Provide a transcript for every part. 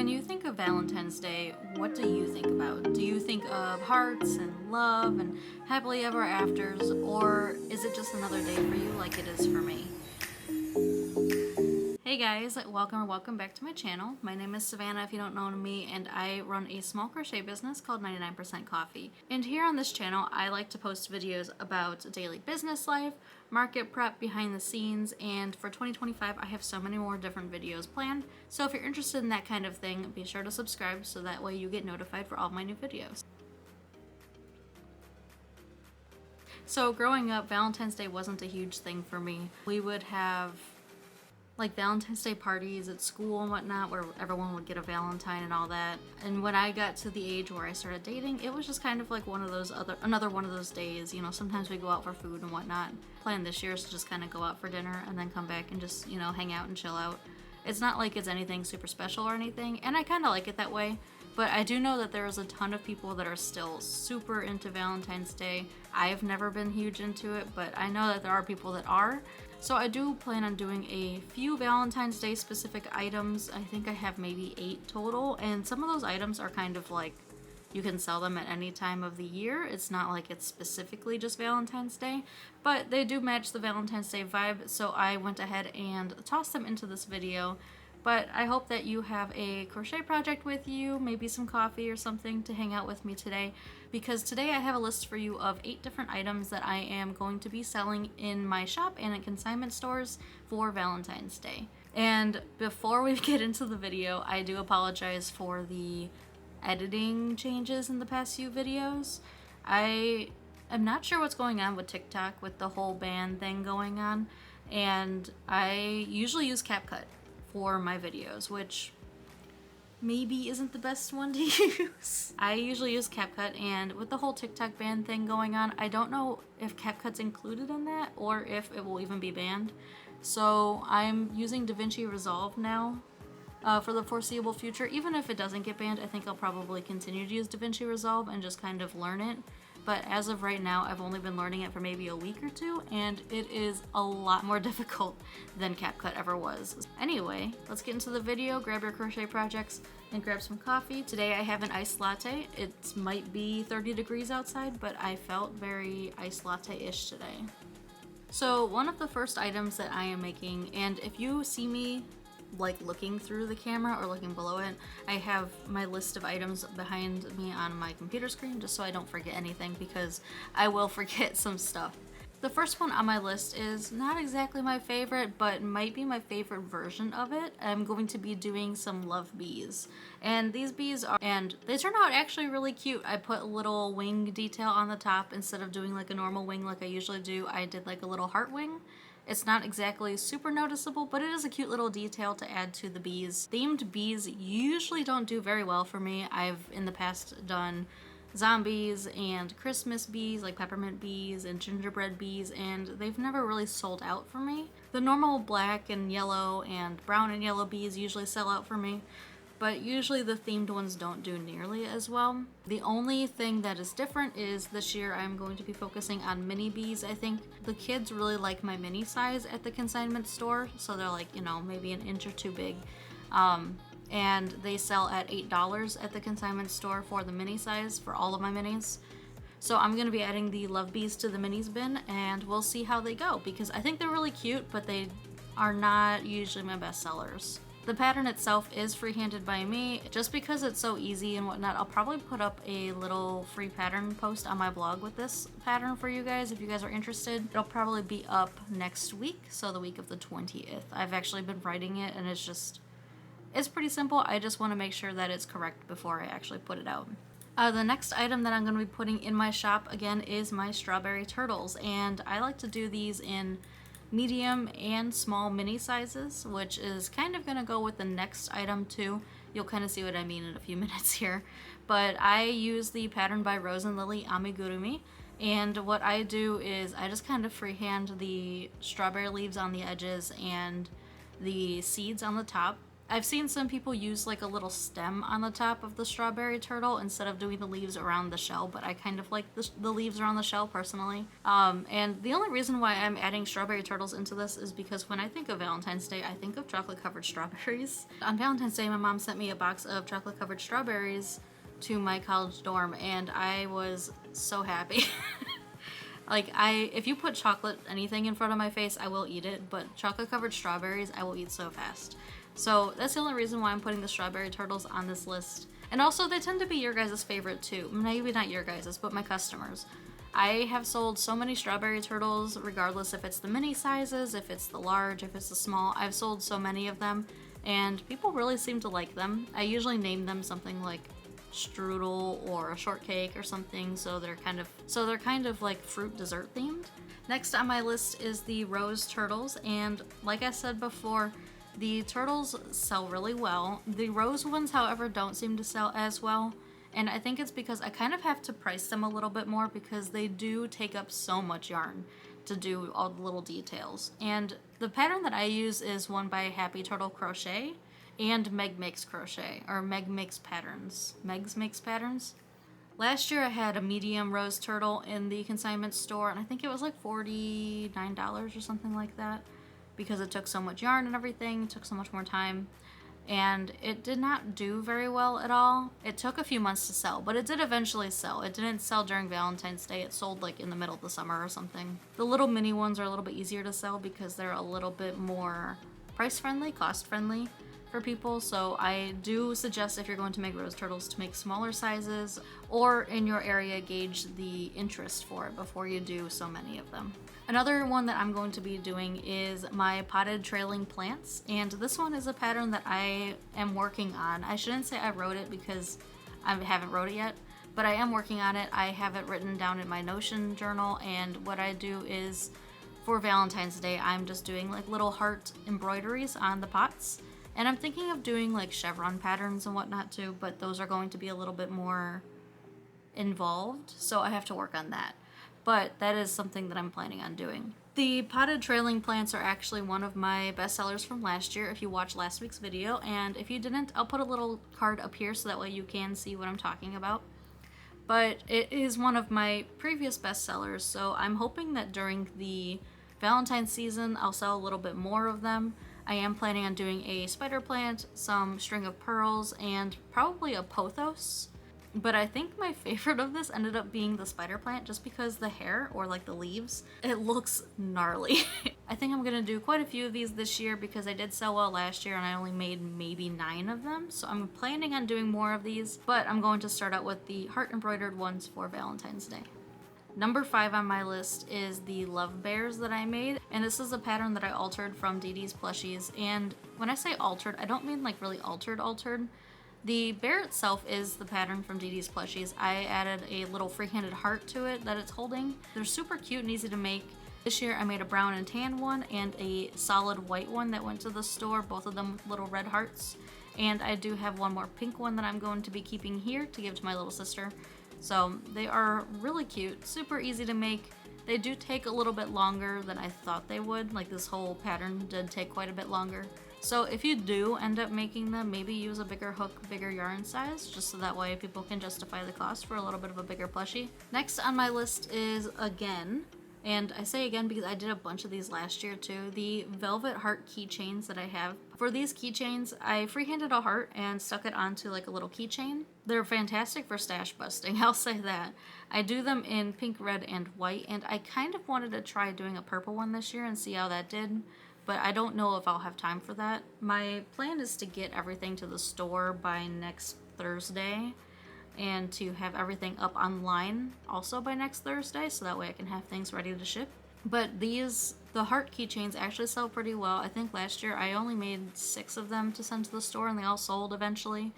When you think of Valentine's Day, what do you think about? Do you think of hearts and love and happily ever afters, or is it just another day for you like it is for me? Hey guys, welcome back to my channel. My name is Savannah if you don't know me, and I run a small crochet business called 99% Coffee. And here on this channel, I like to post videos about daily business life, market prep, behind the scenes, and for 2025 I have so many more different videos planned. So if you're interested in that kind of thing, be sure to subscribe so that way you get notified for all of my new videos. So growing up, Valentine's Day wasn't a huge thing for me. We would have like Valentine's Day parties at school and whatnot where everyone would get a Valentine and all that. And when I got to the age where I started dating, it was just kind of like another one of those days. You know, sometimes we go out for food and whatnot. Plan this year is to just kind of go out for dinner and then come back and just, you know, hang out and chill out. It's not like it's anything super special or anything, and I kind of like it that way. But I do know that there is a ton of people that are still super into Valentine's Day. I've never been huge into it, but I know that there are people that are. So I do plan on doing a few Valentine's Day specific items. I think I have maybe 8 total, and some of those items are kind of like you can sell them at any time of the year. It's not like it's specifically just Valentine's Day, but they do match the Valentine's Day vibe, so I went ahead and tossed them into this video. But I hope that you have a crochet project with you, maybe some coffee or something to hang out with me today, because today I have a list for you of 8 different items that I am going to be selling in my shop and at consignment stores for Valentine's Day. And before we get into the video, I do apologize for the editing changes in the past few videos. I am not sure what's going on with TikTok with the whole ban thing going on, and I usually use CapCut for my videos, which maybe isn't the best one to use. I usually use CapCut, and with the whole TikTok ban thing going on, I don't know if CapCut's included in that or if it will even be banned. So I'm using DaVinci Resolve now for the foreseeable future. Even if it doesn't get banned, I think I'll probably continue to use DaVinci Resolve and just kind of learn it. But as of right now, I've only been learning it for maybe a week or two, and it is a lot more difficult than CapCut ever was. Anyway, let's get into the video. Grab your crochet projects and grab some coffee. Today I have an iced latte. It might be 30 degrees outside, but I felt very iced latte-ish today. So one of the first items that I am making, and if you see me like looking through the camera or looking below it, I have my list of items behind me on my computer screen just so I don't forget anything, because I will forget some stuff. The first one on my list is not exactly my favorite, but might be my favorite version of it. I'm going to be doing some love bees, and these bees they turn out actually really cute. I put a little wing detail on the top instead of doing like a normal wing like I usually do. I did like a little heart wing. It's not exactly super noticeable, but it is a cute little detail to add to the bees. Themed bees usually don't do very well for me. I've in the past done zombies and Christmas bees, like peppermint bees and gingerbread bees, and they've never really sold out for me. The normal black and yellow and brown and yellow bees usually sell out for me, but usually the themed ones don't do nearly as well. The only thing that is different is this year I'm going to be focusing on mini bees. I think the kids really like my mini size at the consignment store, so they're like, you know, maybe an inch or two big. And they sell at $8 at the consignment store for the mini size for all of my minis. So I'm going to be adding the love bees to the minis bin, and we'll see how they go, because I think they're really cute, but they are not usually my best sellers. The pattern itself is free-handed by me. Just because it's so easy and whatnot, I'll probably put up a little free pattern post on my blog with this pattern for you guys if you guys are interested. It'll probably be up next week, so the week of the 20th. I've actually been writing it, and it's pretty simple. I just want to make sure that it's correct before I actually put it out. The next item that I'm going to be putting in my shop again is my strawberry turtles, and I like to do these in medium and small mini sizes, which is kind of going to go with the next item too. You'll kind of see what I mean in a few minutes here. But I use the Pattern by Rose and Lily amigurumi, and what I do is I just kind of freehand the strawberry leaves on the edges and the seeds on the top. I've seen some people use like a little stem on the top of the strawberry turtle instead of doing the leaves around the shell, but I kind of like the leaves around the shell personally. And the only reason why I'm adding strawberry turtles into this is because when I think of Valentine's Day, I think of chocolate covered strawberries. On Valentine's Day, my mom sent me a box of chocolate covered strawberries to my college dorm, and I was so happy. Like, if you put chocolate anything in front of my face, I will eat it, but chocolate covered strawberries, I will eat so fast. So that's the only reason why I'm putting the strawberry turtles on this list. And also, they tend to be your guys' favorite too. Maybe not your guys', but my customers. I have sold so many strawberry turtles, regardless if it's the mini sizes, if it's the large, if it's the small. I've sold so many of them, and people really seem to like them. I usually name them something like strudel or a shortcake or something, so they're kind of like fruit dessert themed. Next on my list is the rose turtles, and like I said before, the turtles sell really well. The rose ones, however, don't seem to sell as well, and I think it's because I kind of have to price them a little bit more because they do take up so much yarn to do all the little details. And the pattern that I use is one by Happy Turtle Crochet and Meg Makes Crochet, or Meg Makes Patterns. Meg's Makes Patterns. Last year I had a medium rose turtle in the consignment store, and I think it was like $49 or something like that, because it took so much yarn and everything, it took so much more time, and it did not do very well at all. It took a few months to sell, but it did eventually sell. It didn't sell during Valentine's Day, it sold like in the middle of the summer or something. The little mini ones are a little bit easier to sell because they're a little bit more price friendly, cost friendly for people, so I do suggest if you're going to make rose turtles to make smaller sizes, or in your area gauge the interest for it before you do so many of them. Another one that I'm going to be doing is my potted trailing plants, and this one is a pattern that I am working on. I shouldn't say I wrote it because I haven't wrote it yet, but I am working on it. I have it written down in my Notion journal, and what I do is for Valentine's Day I'm just doing like little heart embroideries on the pots. And I'm thinking of doing like chevron patterns and whatnot too, but those are going to be a little bit more involved, so I have to work on that. But that is something that I'm planning on doing. The potted trailing plants are actually one of my best sellers from last year if you watched last week's video, and if you didn't, I'll put a little card up here so that way you can see what I'm talking about. But it is one of my previous best sellers, so I'm hoping that during the Valentine's season I'll sell a little bit more of them. I am planning on doing a spider plant, some string of pearls, and probably a pothos. But I think my favorite of this ended up being the spider plant just because the hair, or like the leaves, it looks gnarly. I think I'm gonna do quite a few of these this year because I did sell well last year and I only made maybe 9 of them. So I'm planning on doing more of these, but I'm going to start out with the heart embroidered ones for Valentine's Day. Number 5 on my list is the love bears that I made, and this is a pattern that I altered from Dee Dee's plushies. And when I say altered, I don't mean like really altered. The bear itself is the pattern from Dee Dee's plushies. I added a little free-handed heart to it that it's holding. They're super cute and easy to make. This year I made a brown and tan one and a solid white one that went to the store, both of them with little red hearts. And I do have one more pink one that I'm going to be keeping here to give to my little sister. So they are really cute, super easy to make. They do take a little bit longer than I thought they would. Like this whole pattern did take quite a bit longer. So if you do end up making them, maybe use a bigger hook, bigger yarn size, just so that way people can justify the cost for a little bit of a bigger plushie. Next on my list is, again, and I say again because I did a bunch of these last year too, the velvet heart keychains that I have. For these keychains, I freehanded a heart and stuck it onto like a little keychain. They're fantastic for stash busting, I'll say that. I do them in pink, red, and white, and I kind of wanted to try doing a purple one this year and see how that did, but I don't know if I'll have time for that. My plan is to get everything to the store by next Thursday, and to have everything up online also by next Thursday, so that way I can have things ready to ship. But the heart keychains actually sell pretty well. I think last year I only made 6 of them to send to the store and they all sold eventually.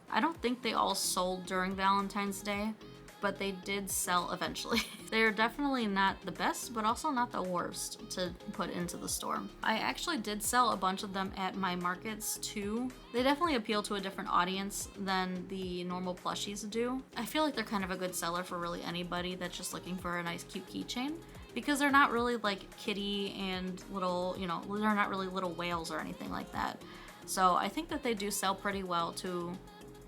I don't think they all sold during Valentine's Day, but they did sell eventually. They're definitely not the best, but also not the worst to put into the store. I actually did sell a bunch of them at my markets too. They definitely appeal to a different audience than the normal plushies do. I feel like they're kind of a good seller for really anybody that's just looking for a nice cute keychain, because they're not really like kitty and little, they're not really little whales or anything like that. So I think that they do sell pretty well to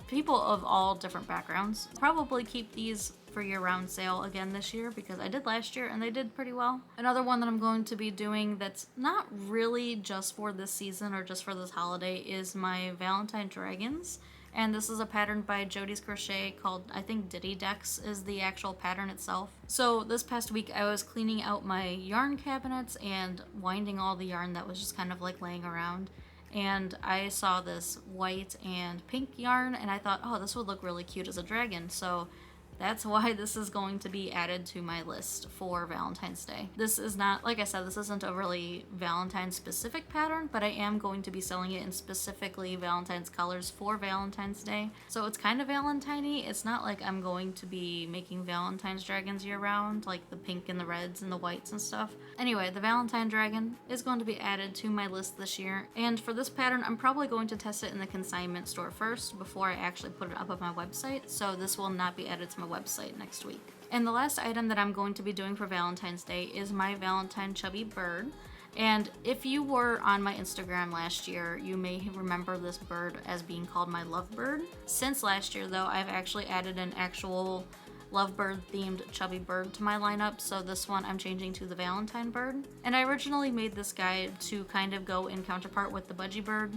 people of all different backgrounds. Probably keep these for year-round sale again this year because I did last year and they did pretty well. Another one that I'm going to be doing that's not really just for this season or just for this holiday is my Valentine dragons. And this is a pattern by Jody's Crochet called, I think Ditty Decks is the actual pattern itself. So this past week I was cleaning out my yarn cabinets and winding all the yarn that was just kind of like laying around. And I saw this white and pink yarn and I thought, oh, this would look really cute as a dragon. So that's why this is going to be added to my list for Valentine's Day. This is not, like I said, this isn't a really Valentine specific pattern, but I am going to be selling it in specifically Valentine's colors for Valentine's Day. So it's kind of Valentine-y. It's not like I'm going to be making Valentine's dragons year round, like the pink and the reds and the whites and stuff. Anyway, the Valentine dragon is going to be added to my list this year. And for this pattern, I'm probably going to test it in the consignment store first before I actually put it up on my website. So this will not be added to my website next week. And the last item that I'm going to be doing for Valentine's Day is my Valentine chubby bird. And if you were on my Instagram last year, you may remember this bird as being called my lovebird. Since last year though, I've actually added an actual lovebird themed chubby bird to my lineup, so this one I'm changing to the Valentine bird. And I originally made this guy to kind of go in counterpart with the budgie bird.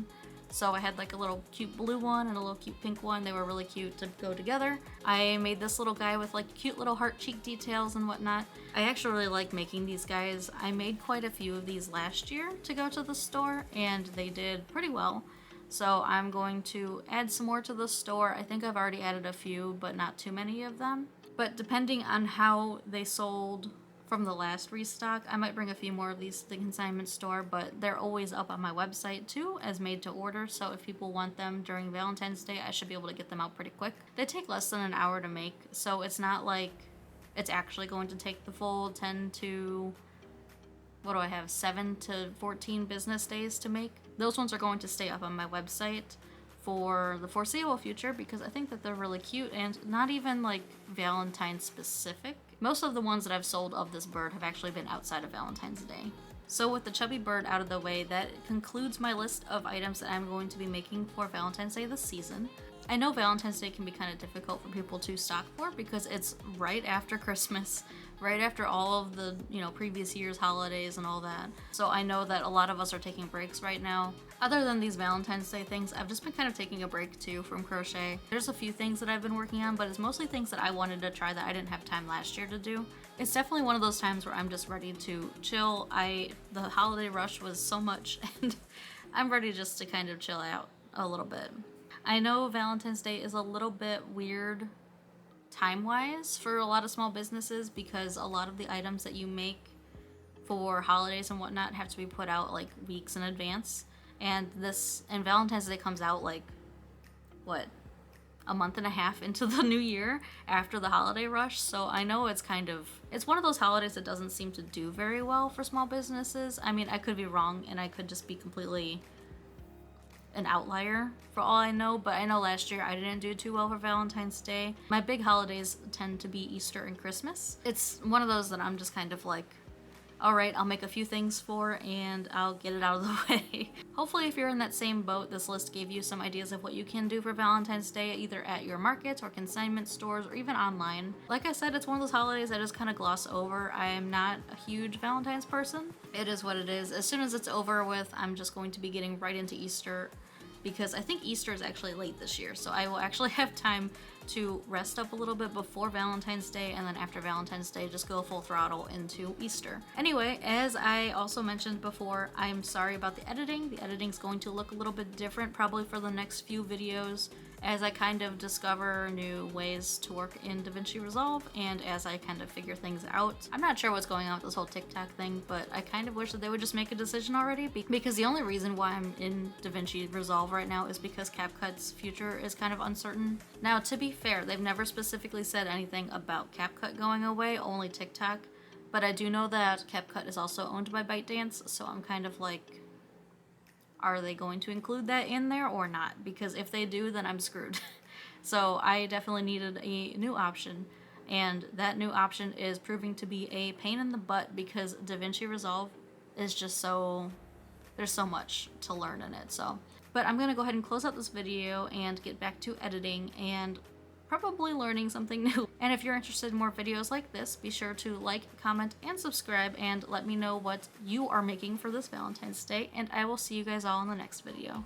So I had like a little cute blue one and a little cute pink one. They were really cute to go together. I made this little guy with like cute little heart cheek details and whatnot. I actually really like making these guys. I made quite a few of these last year to go to the store and they did pretty well. So I'm going to add some more to the store. I think I've already added a few, but not too many of them. But depending on how they sold from the last restock, I might bring a few more of these to the consignment store, but they're always up on my website too as made to order, so if people want them during Valentine's Day, I should be able to get them out pretty quick. They take less than an hour to make, so it's not like it's actually going to take the full 10 to, what do I have, 7 to 14 business days to make. Those ones are going to stay up on my website for the foreseeable future because I think that they're really cute and not even like Valentine specific. Most of the ones that I've sold of this bird have actually been outside of Valentine's Day. So with the chubby bird out of the way, that concludes my list of items that I'm going to be making for Valentine's Day this season. I know Valentine's Day can be kind of difficult for people to stock for because it's right after Christmas, right after all of the, previous year's holidays and all that. So I know that a lot of us are taking breaks right now. Other than these Valentine's Day things, I've just been kind of taking a break too from crochet. There's a few things that I've been working on, but it's mostly things that I wanted to try that I didn't have time last year to do. It's definitely one of those times where I'm just ready to chill. The holiday rush was so much and I'm ready just to kind of chill out a little bit. I know Valentine's Day is a little bit weird time-wise for a lot of small businesses because a lot of the items that you make for holidays and whatnot have to be put out like weeks in advance. And Valentine's Day comes out like, a month and a half into the new year after the holiday rush. So I know it's one of those holidays that doesn't seem to do very well for small businesses. I mean, I could be wrong and I could just be completely an outlier for all I know, but I know last year I didn't do too well for Valentine's Day. My big holidays tend to be Easter and Christmas. It's one of those that I'm just kind of like, all right, I'll make a few things for and I'll get it out of the way. Hopefully if you're in that same boat, this list gave you some ideas of what you can do for Valentine's Day, either at your markets or consignment stores or even online. Like I said, it's one of those holidays I just kind of gloss over. I am not a huge Valentine's person. It is what it is. As soon as it's over with, I'm just going to be getting right into Easter because I think Easter is actually late this year, so I will actually have time to rest up a little bit before Valentine's Day, and then after Valentine's Day just go full throttle into Easter. Anyway, as I also mentioned before, I'm sorry about the editing. The editing's going to look a little bit different probably for the next few videos as I kind of discover new ways to work in DaVinci Resolve and as I kind of figure things out. I'm not sure what's going on with this whole TikTok thing, but I kind of wish that they would just make a decision already because the only reason why I'm in DaVinci Resolve right now is because CapCut's future is kind of uncertain. Now, to be fair, they've never specifically said anything about CapCut going away, only TikTok, but I do know that CapCut is also owned by ByteDance, so I'm kind of like, are they going to include that in there or not? Because if they do, then I'm screwed. So I definitely needed a new option, and that new option is proving to be a pain in the butt because DaVinci Resolve is just there's so much to learn in it. So But I'm gonna go ahead and close out this video and get back to editing and probably learning something new. And if you're interested in more videos like this, be sure to like, comment, and subscribe, and let me know what you are making for this Valentine's Day, and I will see you guys all in the next video.